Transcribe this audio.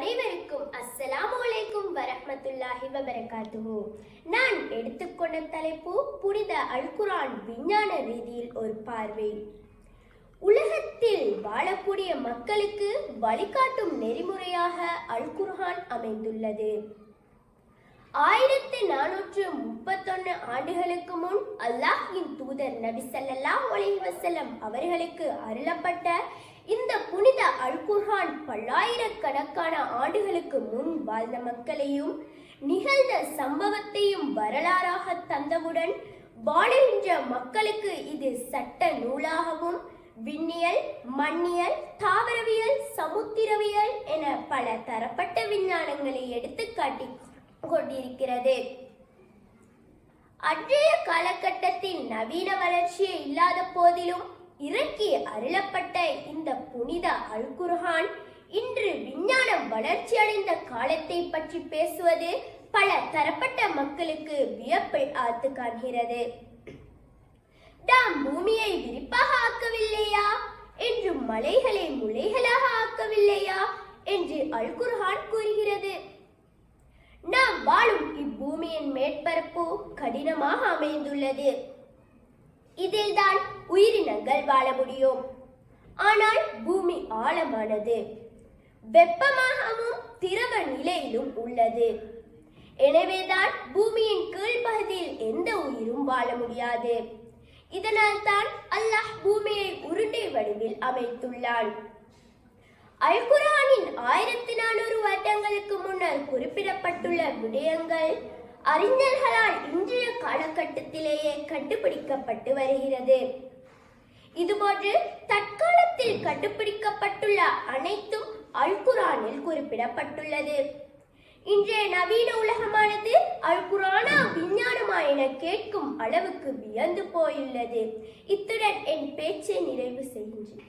அனைவருக்கும் அஸ்ஸலாமு அலைக்கும் வரஹ்மத்துல்லாஹி வபரகாத்துஹு. நான் எடுத்துக்கொண்ட தலைப்பு புனித அல் குர்ஆன் விஞ்ஞான ரீதியில் ஒரு பார்வை. உலகத்தில் வாழக்கூடிய மக்களுக்கு வழிகாட்டும் நெறிமுறையாக அல் குர்ஆன் அமைந்துள்ளது. 1431 ஆண்டுகளுக்கு முன் அல்லாஹ்வின் தூதர் நபி ஸல்லல்லாஹு அலைஹி வஸல்லம் அவர்களுக்கு அருளப்பட்ட இந்த புனித அல் குர்ஆன் பல்லாயிரக்கணக்கான ஆண்டுகளுக்கு முன் வாழ்ந்த மக்களையும் நிகழ்ந்த சம்பவத்தையும் வரலாறாக தந்தவுடன் வாழுகின்ற மக்களுக்கு இது சட்ட நூலாகவும் விண்ணியல், மண்ணியல், தாவரவியல், சமுத்திரவியல் என பல தரப்பட்ட விஞ்ஞானங்களை எடுத்துக்காட்டி கொண்டிருக்கிறது. அன்றைய காலகட்டத்தில் நவீன வளர்ச்சியே இல்லாத போதிலும் இறக்கி அருளப்பட்ட இந்த புனித அல் குர்ஆன் இன்று விஞ்ஞானம் வளர்ச்சி அடைந்த காலத்தை பற்றி பேசுவது பல தரப்பட்ட மக்களுக்கு வியப்பை ஆழ்த்து காண்கிறது. நாம் பூமியை விரிப்பாக ஆக்கவில்லையா என்று மலைகளை முளைகளாக ஆக்கவில்லையா என்று அல் குர்ஆன் கூறுகிறது. நாம் வாழும் இப்பூமியின் மேற்பரப்பு கடினமாக அமைந்துள்ளது. இதில்தான் உயிரினங்கள் வாழ முடியும். ஆனால் பூமி ஆழமானது, வெப்பமாகவும் திரவ நிலையிலும் உள்ளது. எனவேதான் பூமியின் கீழ்ப்பகுதியில் எந்த உயிரும் வாழ முடியாது. இதனால் தான் அல்லாஹ் பூமியை உருண்டை வடிவில் அமைத்துள்ளான். அல் குர்ஆனின் 1400 வருடங்களுக்கு முன்னர் குறிப்பிடப்பட்டுள்ள விடயங்கள் அறிஞர்களால் இன்றைய காலகட்டத்திலேயே கண்டுபிடிக்கப்பட்டு வருகிறது. இதுபோன்று தற்காலத்தில் கண்டுபிடிக்கப்பட்டுள்ள அனைத்தும் அல் குர்ஆனில் குறிப்பிடப்பட்டுள்ளது. இன்றைய நவீன உலகமானது அல் குர்ஆனா விஞ்ஞானமா என கேட்கும் அளவுக்கு வியந்து போயுள்ளது. இத்துடன் என் பேச்சை நிறைவு செய்கின்றேன்.